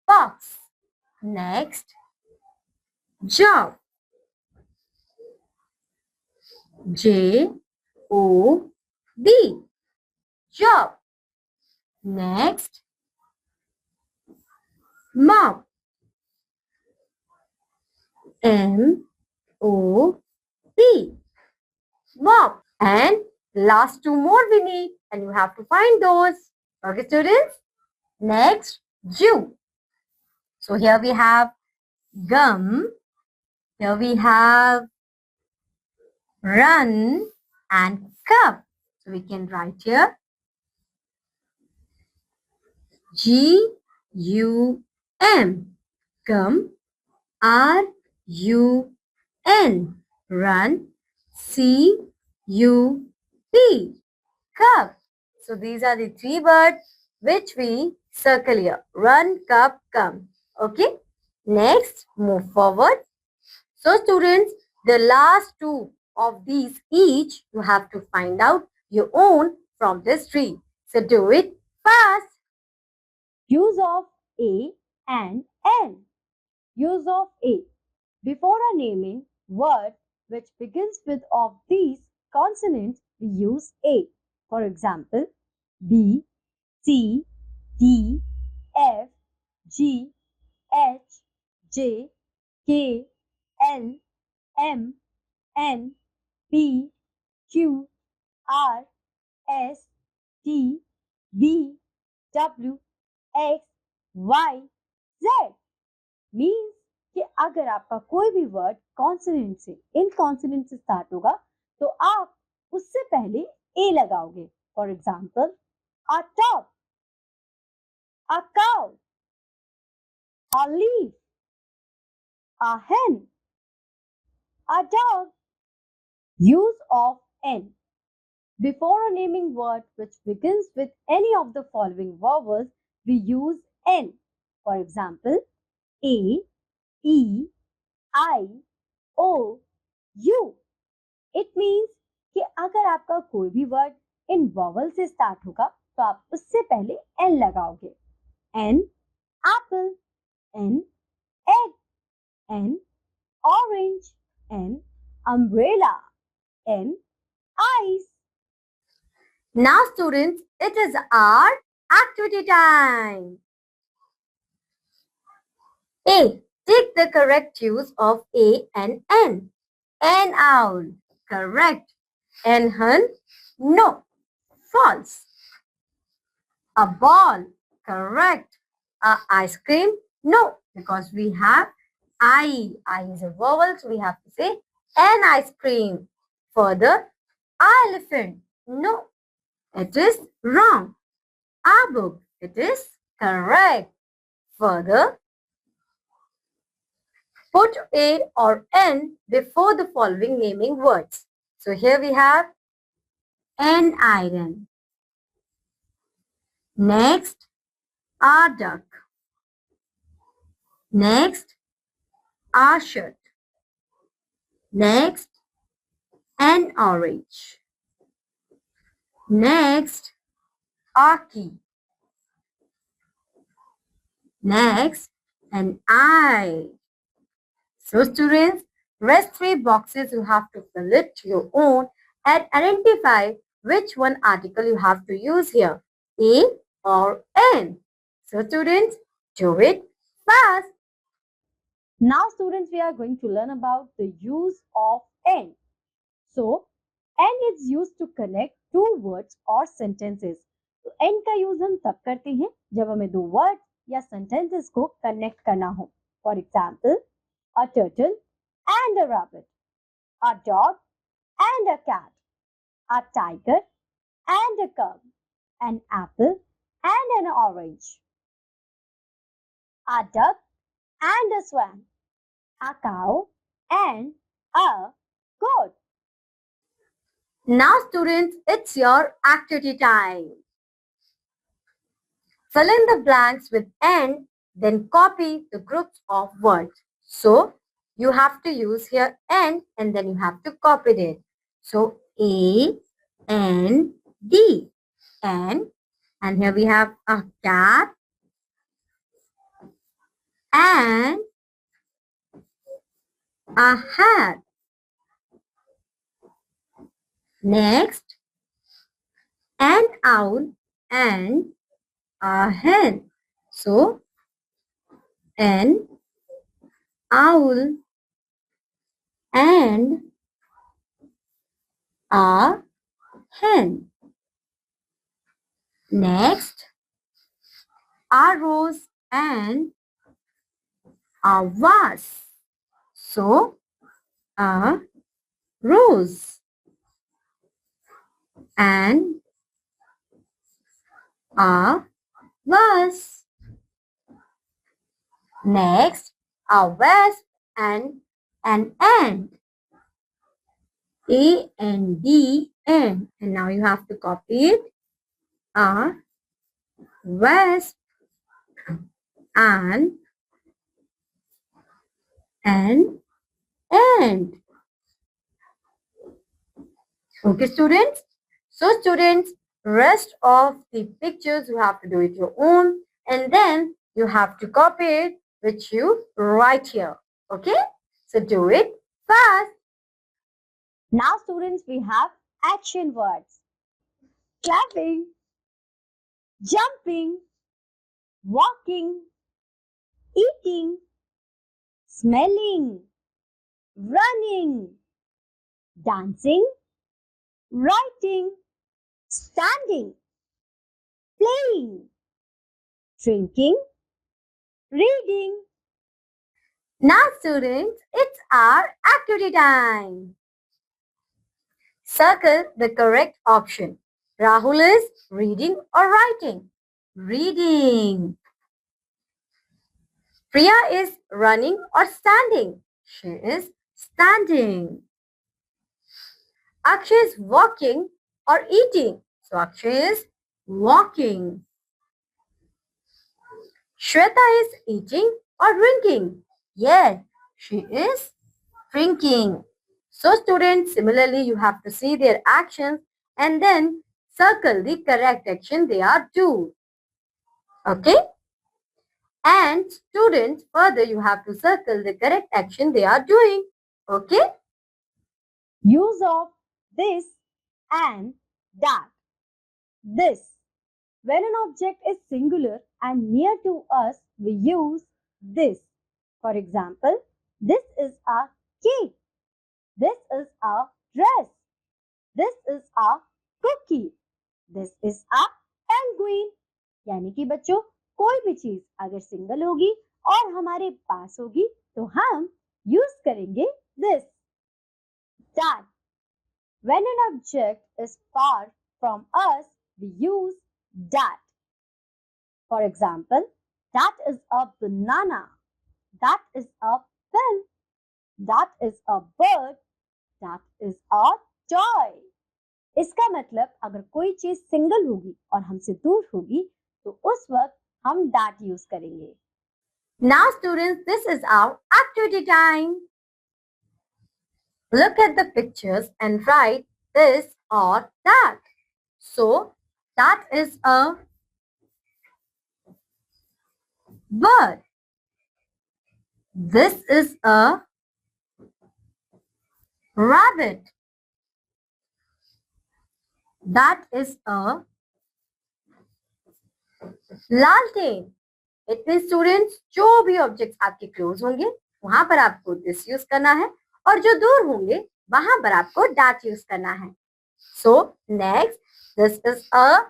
box. Next, job. J-O-B, job. Next, mop. M-O-P, mop. And last two more we need and you have to find those. Okay, students? Next, Jew. So here we have gum. Here we have run and cup. So we can write here G-U-M, gum. R-U-N, run. C-U-P, cup. So these are the three words which we circle here. Run, cup, come. Okay. Next, move forward. So students, the last two of these each you have to find out your own from this tree. So do it fast. Use of A and N. Use of A. Before a naming word which begins with of these consonants, we use A. For example, B, C, D, F, G, H, J, K, L, M, N, P, Q, R, S, T, V, W, X, Y, Z. Means कि अगर आपका कोई भी word consonant से इन consonant से start होगा तो आप उससे पहले ए लगाओगे. For example, a top, a cow, a leaf, a hen, a dog. Use of N. Before a naming word which begins with any of the following vowels, we use N. For example, A, E, I, O U. It means कि अगर आपका कोई भी word in vowel से start होगा तो आप उससे पहले एन लगाओगे. N apple, N egg, N orange, N umbrella, N ice. Now students, it is our activity time. A. Take the correct use of A and N. An owl. Correct. An hen. No. False. A ball. Correct. A ice cream. No. Because we have I. I is a vowel, so we have to say an ice cream. Further, elephant. No. It is wrong. A book. It is correct. Further, put A or N before the following naming words. So here we have an iron. Next, a duck. Next, a shirt. Next, an orange. Next, a key. Next, an eye. So students, rest three boxes you have to fill it your own and identify which one article you have to use here, A or N. So students, do it fast. Now students, we are going to learn about the use of N. So, N is used to connect two words or sentences. तो N का use हम तब करते हैं जब हमें दो word या sentences को कनेक्ट करना हो. For example, a turtle and a rabbit, a dog and a cat, a tiger and a cub, an apple and an orange, a duck and a swan, a cow and a goat. Now students, it's your activity time. Fill in the blanks with N, then copy the groups of words. So you have to use here N and then you have to copy it. So A, N, D, N, and here we have a cat and a hat. Next, an owl and a hen. So an owl and a hen. Next, a rose and a vase. So, a rose and a vase. Next, a wasp and an ant. A N D N. And now you have to copy it. A wasp and an ant. Okay, students? So, students, rest of the pictures you have to do it your own and then you have to copy it, which you write here. Okay? So, do it fast. Now students, we have action words. Clapping, jumping, walking, eating, smelling, running, dancing, writing, standing, playing, drinking, reading. Now, students, it's our activity time. Circle the correct option. Rahul is reading or writing? Reading. Priya is running or standing? She is standing. Akshay is walking or eating? So Akshay is walking. Shweta is eating or drinking? Yes, she is drinking. So students, similarly you have to see their actions and then circle the correct action they are doing. Okay? And students, further you have to circle the correct action they are doing. Okay? Use of this and that. This. When an object is singular and near to us, we use this. For example, this is a cake. This is a dress. This is a cookie. This is a penguin. यानी कि बच्चों कोई भी चीज अगर single होगी और हमारे पास होगी तो हम यूज करेंगे this. That. When an object is far from us, we use that. For example, that is a banana. That is a pen. That is a bird. That is a toy. इसका मतलब अगर कोई चीज single होगी और हमसे दूर होगी तो उस वक्त हम that यूज करेंगे. Now students, this is our activity time. Look at the pictures and write this or that. So, that is a bird. This is a rabbit. That is a लालटेन. It means students, जो भी objects आपके close होंगे वहां पर आपको this use करना है और जो दूर होंगे वहां पर आपको that यूज करना है. So next, this is a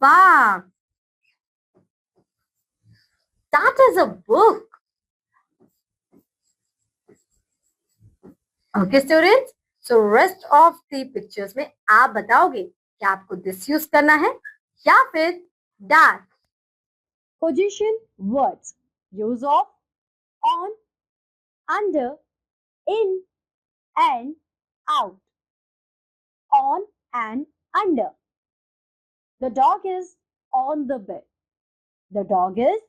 park. That is a book. Okay students, so rest of the pictures में आप बताओगे कि आपको this यूज करना है या फिर that. Position words. Use of on, under, in and out. On and under. The dog is on the bed. The dog is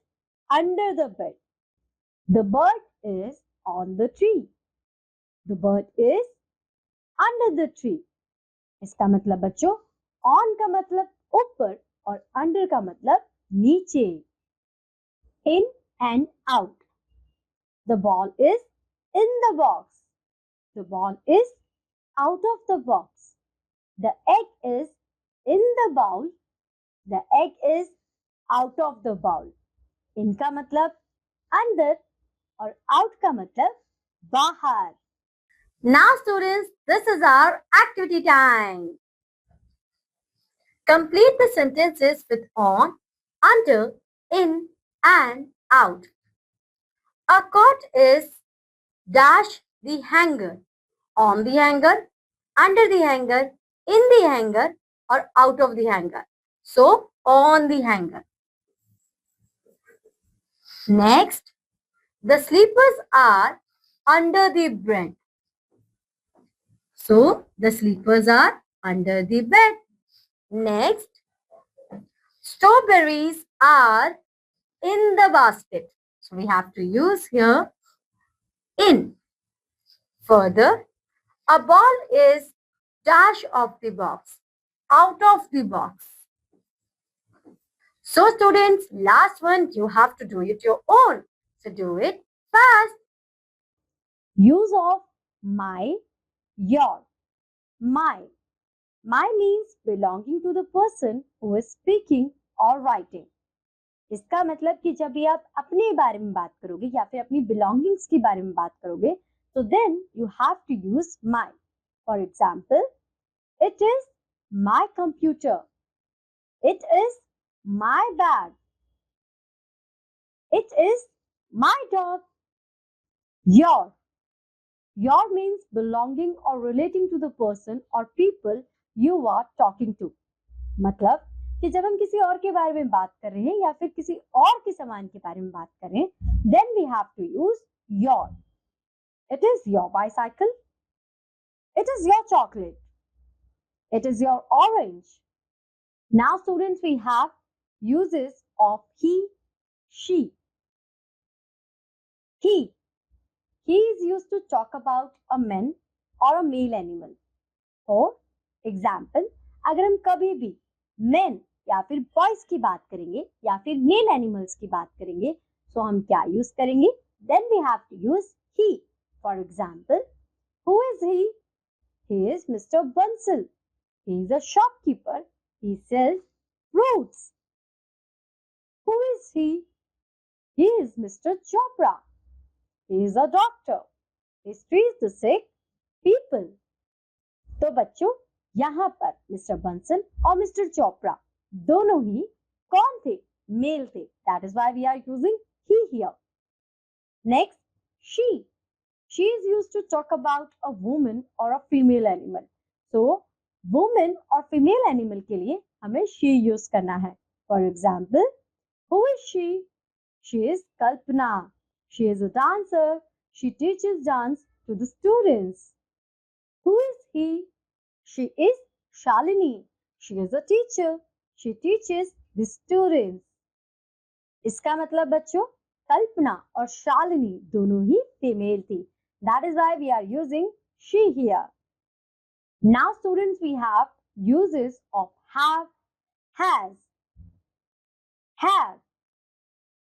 under the bed. The bird is on the tree. The bird is under the tree. इसका मतलब बच्चों on का मतलब ऊपर और under का मतलब नीचे. In and out. The ball is in the box. The ball is out of the box. The egg is in the bowl. The egg is out of the bowl. In का मतलब अंदर और out का मतलब बाहर. Now students, this is our activity time. Complete the sentences with on, under, in and out. A coat is dash the hanger, on the hanger, under the hanger, in the hanger or out of the hanger. So, on the hanger. Next, the slippers are under the bed. So, the slippers are under the bed. Next, strawberries are in the basket. So, we have to use here in. Further, a ball is dash of the box, out of the box. So students, last one, you have to do it your own. So do it fast. Use of my, your. My. My means belonging to the person who is speaking or writing. इसका मतलब कि जब भी आप अपने बारे में बात करोगे या फिर अपनी belongings के बारे में बात करोगे तो then you have to use my. For example, it is my computer. It is my bag. It is my dog. Your. Your means belonging or relating to the person or people you are talking to. मतलब कि जब हम किसी और के बारे में बात कर रहे हैं या फिर किसी और के सामान के बारे में बात कर रहे हैं, then we have to use your. It is your bicycle. It is your chocolate. It is your orange. Now students, we have uses of he, she. He. he is used to talk about a man or a male animal. For example, अगर हम कभी भी men या फिर boys की बात करेंगे या फिर male animals की बात करेंगे, तो हम क्या use करेंगे? Then we have to use he. For example, who is he? He is Mr. Bansal. He is a shopkeeper. He sells fruits. Who is he? He is Mr. Chopra. He is a doctor. He treats the sick people. तो बच्चों, यहाँ पर mister Bansal और mister Chopra दोनों ही कौन थे? Mail थे. That is why we are using he here. Next, she. She is used to talk about a woman or a female animal. So, woman और female animal के लिए हमें she use करना है. For example, who is she? She is Kalpana. She is a dancer. She teaches dance to the students. Who is he? She is Shalini. She is a teacher. She teaches the students. इसका मतलब बच्चों, कल्पना और शालिनी दोनों ही female थी. That is why we are using she here. Now students, we have uses of have, has. Have.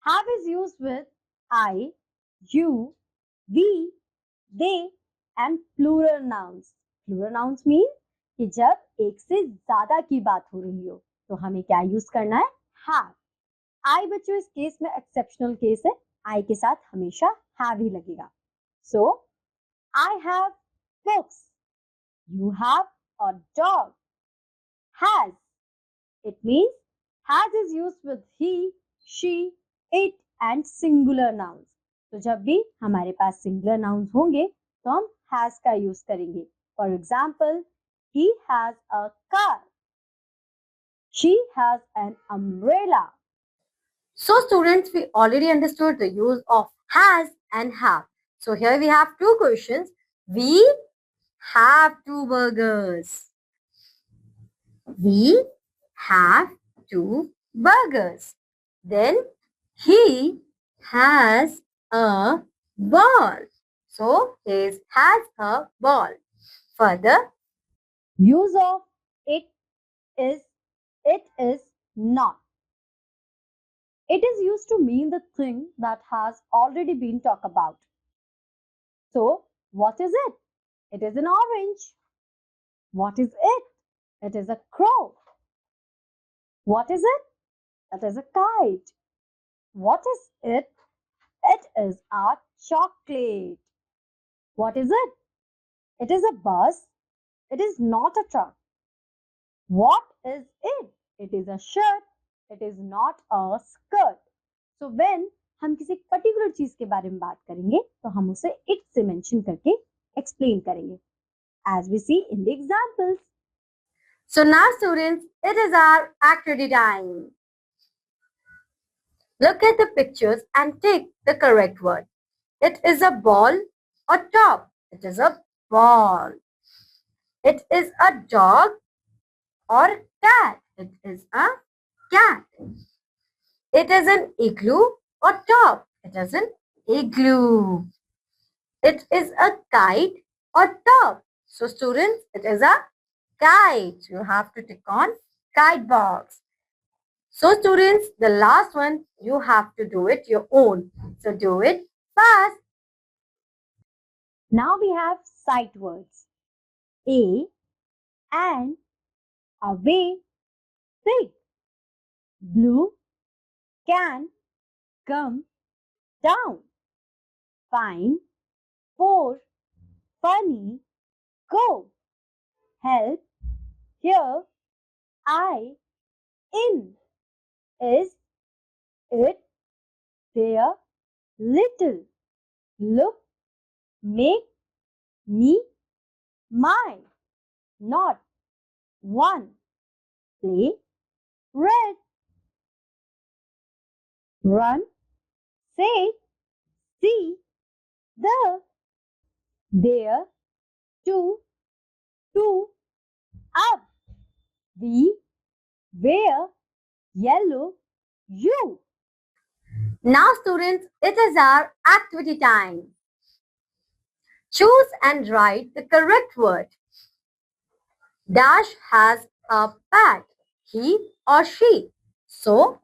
Have is used with I, you, we, they and plural nouns. Plural nouns mean कि जब एक से ज्यादा की बात हो रही हो तो हमें क्या यूज करना है? have. I बच्चों इस केस में एक्सेप्शनल केस है. I के साथ हमेशा have ही लगेगा. So, I have books. You have a dog. Has. It means has is used with he, she, it and singular nouns. तो जब भी हमारे पास singular nouns होंगे तो हम has का यूज करेंगे. For example, he has a car. She has an umbrella. So students, we already understood the use of has and have. So here we have two questions. We have two burgers. We have two burgers. Then he has a ball. So he has a ball. Further, Use of it is not. It is used to mean the thing that has already been talked about. So, what is it? It is an orange. What is it? It is a crow. What is it? It is a kite. What is it? It is a chocolate. What is it? It is a bus. It is not a truck. What is it? It is a shirt. It is not a skirt. So when हम किसी particular चीज के बारे में बात करेंगे तो हम उसे it से मेंशन करके एक्सप्लेन करेंगे. As we see in the examples. so now students, it is our activity time. Look at the pictures and take the correct word. It is a ball or top. It is a ball. It is a dog or cat. It is a cat. It is an igloo or top. It is an igloo. It is a kite or top. So students, it is a kite. You have to tick on kite box. So students, the last one, you have to do it your own. So do it fast. Now we have sight words. A and away, big, blue, can, come, down, fine, for, funny, go, help, here, I, in, is, it, there, little, look, make, me, my, not, one, play, red, run, say, see, the, there, to, up, we, where, yellow, you. Now students, it is our activity time. Choose and write the correct word. Dash has a bat. He or she. So,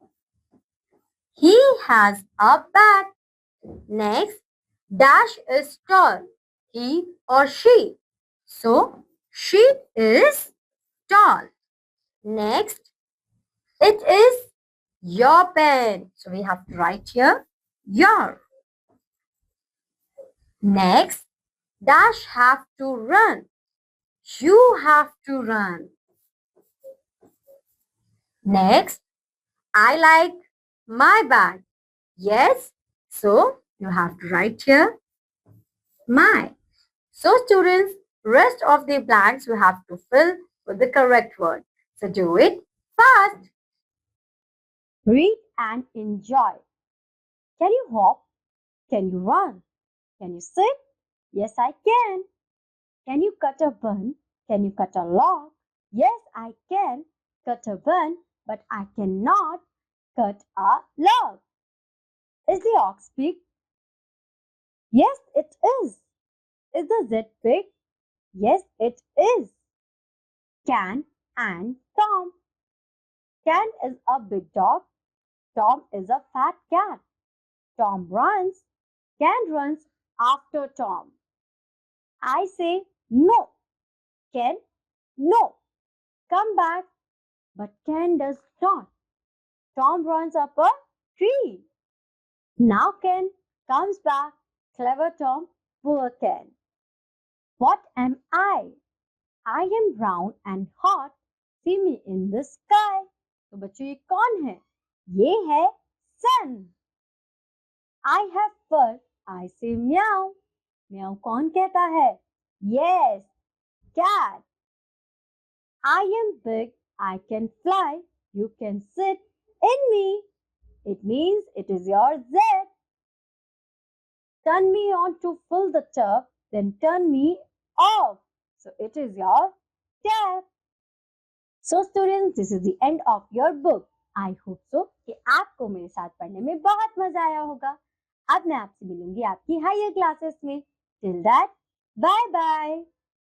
he has a bat. Next, Dash is tall. He or she. So, she is tall. Next, it is your pen. So, we have to write here your. Next, Dash have to run. You have to run. Next, I like my bag. Yes, so you have to write here my. So students, rest of the blanks you have to fill with the correct word. So do it fast. Read and enjoy. Can you hop? Can you run? Can you sit? Yes, I can. Can you cut a bun? Can you cut a log? Yes, I can cut a bun, but I cannot cut a log. Is the ox big? Yes, it is. Is the Z big? Yes, it is. Can and Tom. Can is a big dog. Tom is a fat cat. Tom runs. Can runs after Tom. I say no. Can, no. Come back. But Ken does not. Tom runs up a tree. Now Ken comes back. Clever Tom, poor Ken. What am I? I am brown and hot. See me in the sky. तो बच्चों ये कौन है? ये है sun. I have fur. I say meow. Meow कौन कहता है? Yes, cat. I am big. I can fly. You can sit in me. It means it is your Z. Turn me on to fill the tub, then turn me off. So it is your tap. So students, this is the end of your book. I hope so कि आपको मेरे साथ पढ़ने में बहुत मजा आया होगा. अब मैं आपसे मिलूंगी आपकी हायर क्लासेस में. Till that, bye bye.